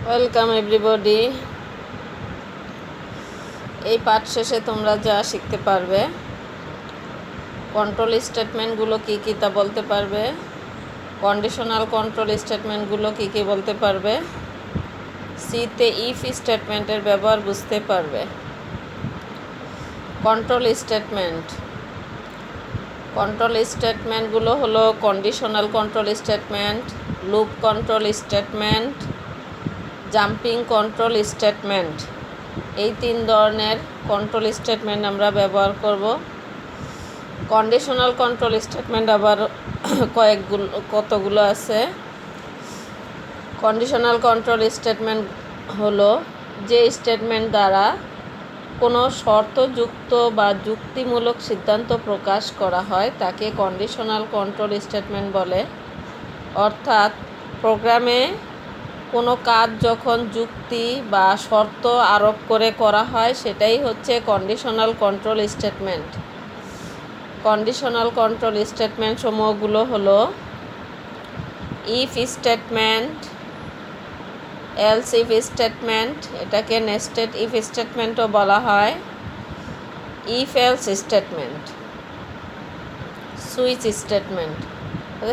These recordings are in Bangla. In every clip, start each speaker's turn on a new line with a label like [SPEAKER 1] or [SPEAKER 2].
[SPEAKER 1] Welcome everybody. এই পাঠ শেষে তোমরা যা শিখতে পারবে, কন্ট্রোল স্টেটমেন্টগুলো কী কী তা বলতে পারবে, কন্ডিশনাল কন্ট্রোল স্টেটমেন্টগুলো কী কী বলতে পারবে, সিতে ইফ স্টেটমেন্টের ব্যবহার বুঝতে পারবে। কন্ট্রোল স্টেটমেন্টগুলো হলো conditional control statement, loop control statement, jumping control statement. এই তিন ধরনের কন্ট্রোল স্টেটমেন্ট আমরা ব্যবহার করব। কন্ডিশনাল কন্ট্রোল স্টেটমেন্ট আবার কতগুলো আছে। কন্ডিশনাল কন্ট্রোল স্টেটমেন্ট হলো যে স্টেটমেন্ট দ্বারা কোনো শর্তযুক্ত বা যুক্তিমূলক সিদ্ধান্ত প্রকাশ করা হয় তাকে কন্ডিশনাল কন্ট্রোল স্টেটমেন্ট বলে। অর্থাৎ প্রোগ্রামে কোনো কাজ যখন যুক্তি বা শর্ত আরোপ করে করা হয় সেটাই হচ্ছে conditional control statement. Conditional control statement সমূহগুলো হলো if statement, else if statement, এটাকে নেস্টেড ইফ স্টেটমেন্টও বলা হয়, if else statement, switch statement.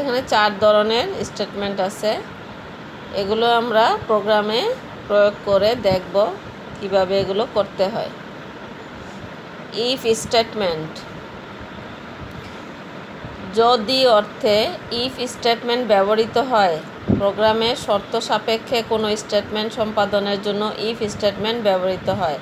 [SPEAKER 1] এখানে 4 ধরনের স্টেটমেন্ট আছে। এগুলো আমরা প্রোগ্রামে প্রয়োগ করে দেখব কিভাবে এগুলো করতে হয়। ইফ স্টেটমেন্ট, যদি অর্থে ইফ স্টেটমেন্ট ব্যবহৃত হয় প্রোগ্রামে শর্ত সাপেক্ষে কোনো স্টেটমেন্ট সম্পাদনের জন্য ইফ স্টেটমেন্ট ব্যবহৃত হয়।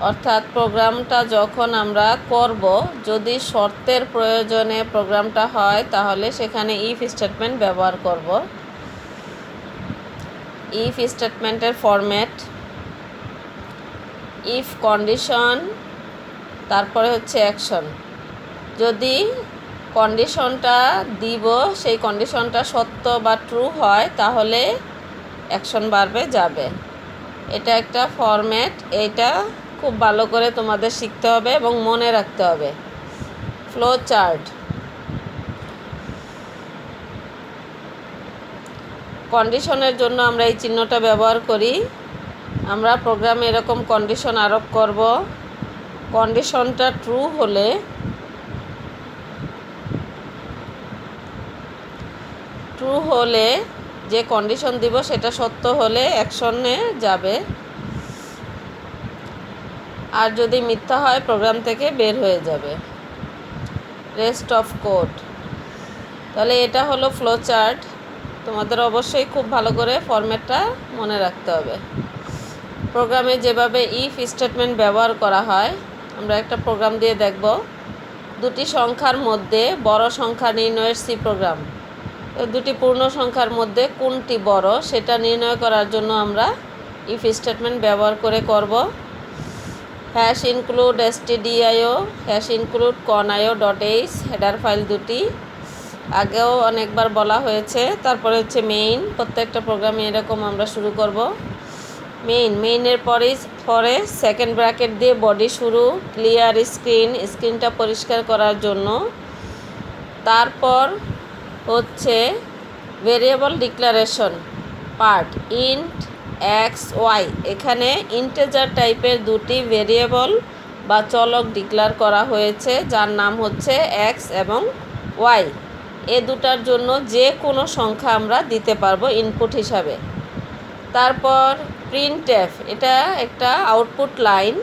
[SPEAKER 1] অর্থাৎ প্রোগ্রামটা যখন আমরা করব, যদি শর্তের প্রয়োজনে প্রোগ্রামটা হয় তাহলে সেখানে ইফ স্টেটমেন্ট ব্যবহার করব। ইফ স্টেটমেন্টের ফরম্যাট ইফ কন্ডিশন, তারপরে হচ্ছে অ্যাকশন। যদি কন্ডিশনটা দিব সেই কন্ডিশনটা সত্য বা ট্রু হয় তাহলে অ্যাকশন বারবে যাবে। এটা একটা ফরম্যাট, এইটা খুব ভালো করে তোমাদের শিখতে হবে এবং মনে রাখতে হবে। ফ্লো চার্ট, কন্ডিশনের জন্য আমরা এই চিহ্নটা ব্যবহার করি। আমরা প্রোগ্রামে এরকম কন্ডিশন আরোপ করব। কন্ডিশনটা ট্রু হলে যে কন্ডিশন দিব সেটা সত্য হলে অ্যাকশনে যাবে, আর যদি মিথ্যা হয় প্রোগ্রাম থেকে বের হয়ে যাবে। রেস্ট অফ কোড, তাহলে এটা হলো ফ্লো চার্ট। তোমাদের অবশ্যই খুব ভালো করে ফরম্যাটটা মনে রাখতে হবে। প্রোগ্রামে যেভাবে ইফ স্টেটমেন্ট ব্যবহার করা হয় আমরা একটা প্রোগ্রাম দিয়ে দেখব। দুটি সংখ্যার মধ্যে বড় সংখ্যা নির্ণয়ের সি প্রোগ্রাম। দুটি পূর্ণ সংখ্যার মধ্যে কোনটি বড় সেটা নির্ণয় করার জন্য আমরা ইফ স্টেটমেন্ট ব্যবহার করব। Hash include stdio, hash include conio.h, header file দুটি আগেও অনেকবার বলা হয়েছে। তারপরে হচ্ছে মেইন, প্রত্যেকটা প্রোগ্রামে এরকম আমরা শুরু করব। মেইনের পরে সেকেন্ড ব্র্যাকেট দিয়ে বডি শুরু, ক্লিয়ার স্ক্রিনটা পরিষ্কার করার জন্য। তারপর হচ্ছে variable declaration part, int X Y. এখানে ইন্টিজার টাইপের দুটি ভেরিয়েবল বা চলক ডিক্লার করা হয়েছে যার নাম হচ্ছে এক্স এবং ওয়াই। এ দুটার জন্য যে কোনো সংখ্যা আমরা দিতে পারবো ইনপুট হিসাবে। তারপর প্রিন্টএফ, এটা একটা আউটপুট লাইন।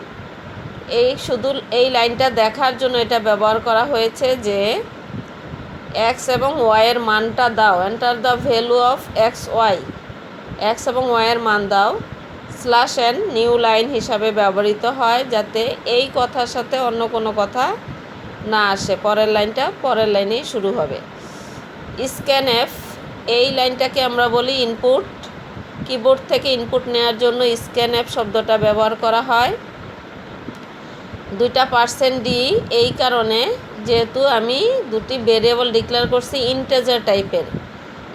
[SPEAKER 1] শুধু এই লাইনটা দেখার জন্য এটা ব্যবহার করা হয়েছে যে এক্স এবং ওয়াইয়ের মানটা দাও, enter the value of X Y, X এবং ওয়াইয়ের মান দাও। /n নিউ লাইন হিসাবে ব্যবহৃত হয় যাতে এই কথার সাথে অন্য কোনো কথা না আসে, পরের লাইনটা পরের লাইনেই শুরু হবে। স্ক্যানএফ, এই লাইনটাকে আমরা বলি ইনপুট। কিবোর্ড থেকে ইনপুট নেওয়ার জন্য স্ক্যানএফ শব্দটা ব্যবহার করা হয়। 2টা %d, এই কারণে যেহেতু আমি দুটি ভেরিয়েবল ডিক্লেয়ার করছি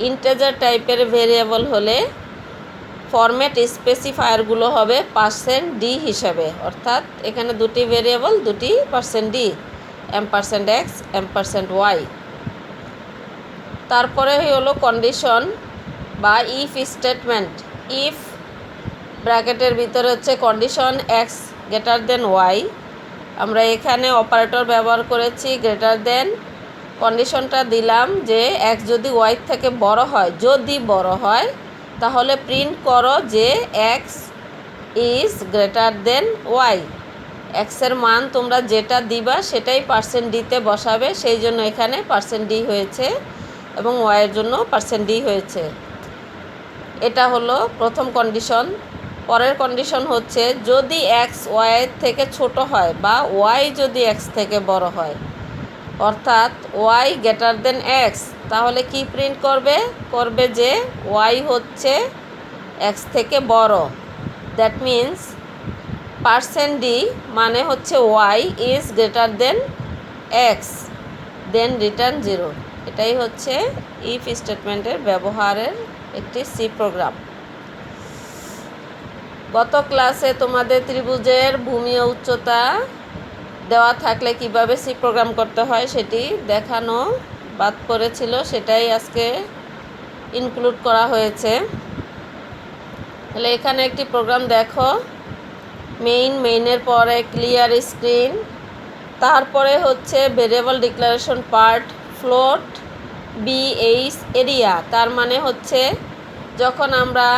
[SPEAKER 1] ইন্টেজার টাইপের ভেরিয়েবল হলে ফরম্যাট স্পেসিফায়ারগুলো হবে %d হিসাবে। অর্থাৎ এখানে দুটি ভেরিয়েবল, দুটি %d, $x, $y। তারপরে হলো কন্ডিশন বা ইফ স্টেটমেন্ট। ইফ ব্র্যাকেটের ভিতরে হচ্ছে condition X greater than Y. আমরা এখানে অপারেটর ব্যবহার করেছি গ্রেটার দেন। কন্ডিশনটা দিলাম যে এক্স যদি ওয়াই থেকে বড় হয়, যদি বড় হয় তাহলে প্রিন্ট করো যে X is greater than Y. এক্সের মান তোমরা যেটা দিবা সেটাই %d-তে বসাবে, সেই জন্য এখানে %d হয়েছে এবং ওয়াইয়ের জন্য %d হয়েছে। এটা হলো প্রথম কন্ডিশন। পরের কন্ডিশন হচ্ছে যদি এক্স ওয়াইয়ের থেকে ছোট হয় বা ওয়াই যদি এক্স থেকে বড় হয়, অর্থাৎ ওয়াই গ্রেটার দেন এক্স, তাহলে কি প্রিন্ট করবে যে ওয়াই হচ্ছে এক্স থেকে বড়। দ্যাট মিন্স %d মানে হচ্ছে Y is greater than X, then return 0। এটাই হচ্ছে ইফ স্টেটমেন্টের ব্যবহারের একটি সি প্রোগ্রাম। গত ক্লাসে তোমাদের ত্রিভুজের ভূমি ও উচ্চতা দেওয়া থাকলে কিভাবে সি প্রোগ্রাম করতে হয় সেটি দেখানো বাদ পড়েছিল, সেটাই আজকে ইনক্লুড করা হয়েছে। তাহলে এখানে একটি প্রোগ্রাম দেখো, মেইনের পরে ক্লিয়ার স্ক্রিন, তারপরে হচ্ছে variable declaration part, float BH area. তার মানে হচ্ছে যখন আমরা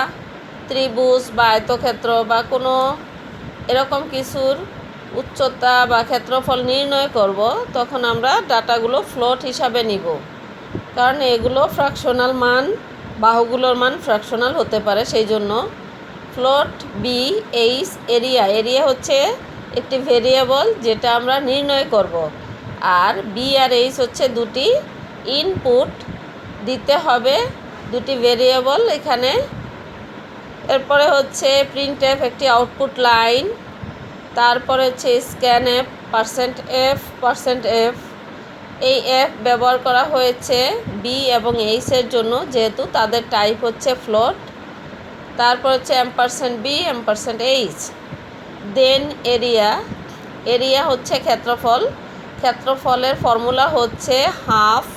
[SPEAKER 1] ত্রিভুজ বা আয়তক্ষেত্র বা কোনো এরকম কিছুর উচ্চতা বা ক্ষেত্রফল নির্ণয় করব, তখন আমরা ডাটাগুলো ফ্লোট হিসাবে নিব, কারণ এগুলো ফ্র্যাকশনাল মান, বাহুগুলোর মান ফ্র্যাকশনাল হতে পারে, সেই জন্য ফ্লোট BH এরিয়া হচ্ছে একটি ভেরিয়েবল যেটা আমরা নির্ণয় করব, আর বি আর এইচ হচ্ছে দুটি ইনপুট দিতে হবে, দুটি ভেরিয়েবল এখানে। এরপরে হচ্ছে প্রিন্টএফ একটি আউটপুট লাইন, তারপরে হচ্ছে স্ক্যানএফ %f এই এফ ব্যবহার করা হয়েছে বি এবং এইচের জন্য, যেহেতু তাদের টাইপ হচ্ছে ফ্লোট। তারপর হচ্ছে $b $h। দেন এরিয়া হচ্ছে ক্ষেত্রফলের ফর্মুলা হচ্ছে হাফ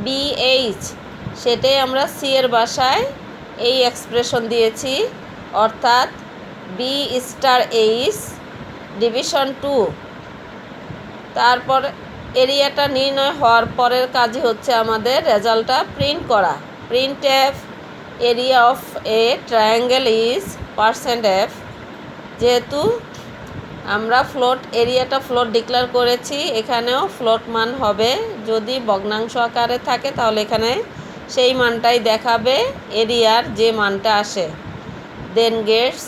[SPEAKER 1] BH, সেটাই আমরা সি এর ভাষায় এই এক্সপ্রেশন দিয়েছি, অর্থাৎ B*H ডিভিশন 2। তারপর এরিয়াটা নির্ণয় হওয়ার পরের কাজই হচ্ছে আমাদের রেজাল্টটা প্রিন্ট করা। Printf area of a triangle is %f। যেহেতু আমরা এরিয়াটা ফ্লোট ডিক্লেয়ার করেছি, এখানেও ফ্লোট মান হবে, যদি ভগ্নাংশ আকারে থাকে তাহলে এখানে সেই মানটাই দেখাবে, এরিয়ার যে মানটা আসে। দেন গেটস,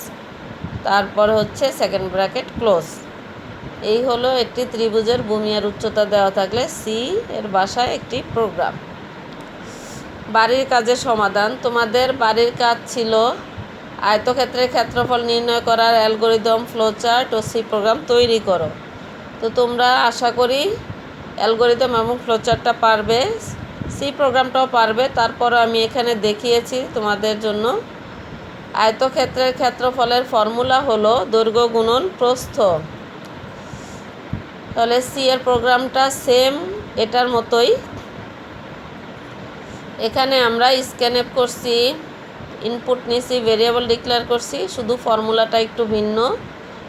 [SPEAKER 1] তারপর হচ্ছে সেকেন্ড ব্র্যাকেট ক্লোজ। এই হলো একটি ত্রিভুজের ভূমি আর উচ্চতা দেওয়া থাকলে সি এর ভাষায় একটি প্রোগ্রাম। বাড়ির কাজের সমাধান। তোমাদের বাড়ির কাজ ছিল আয়তক্ষেত্রের ক্ষেত্রফল নির্ণয় করার অ্যালগরিদম, ফ্লোচার্ট ও সি প্রোগ্রাম তৈরি করো। তো তোমরা আশা করি অ্যালগরিদম এবং ফ্লোচার্টটা পারবে, সি প্রোগ্রামটাও পারবে। তারপরও আমি এখানে দেখিয়েছি তোমাদের জন্য। আয়তক্ষেত্রের ক্ষেত্রফলের ফর্মুলা হলো দৈর্ঘ্য গুণন প্রস্থ। তাহলে সি এর প্রোগ্রামটা সেম এটার মতোই। এখানে আমরা স্ক্যানএফ করছি, ইনপুট নিয়েছি, ভেরিয়েবল ডিক্লেয়ার করছি, শুধু ফর্মুলাটা একটু ভিন্ন।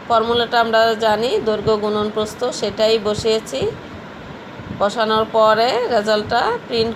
[SPEAKER 1] ফর্মুলাটা আমরা জানি দৈর্ঘ্য গুণন প্রস্থ, সেটাই বসিয়েছি। বসানোর পরে রেজাল্টটা প্রিন্ট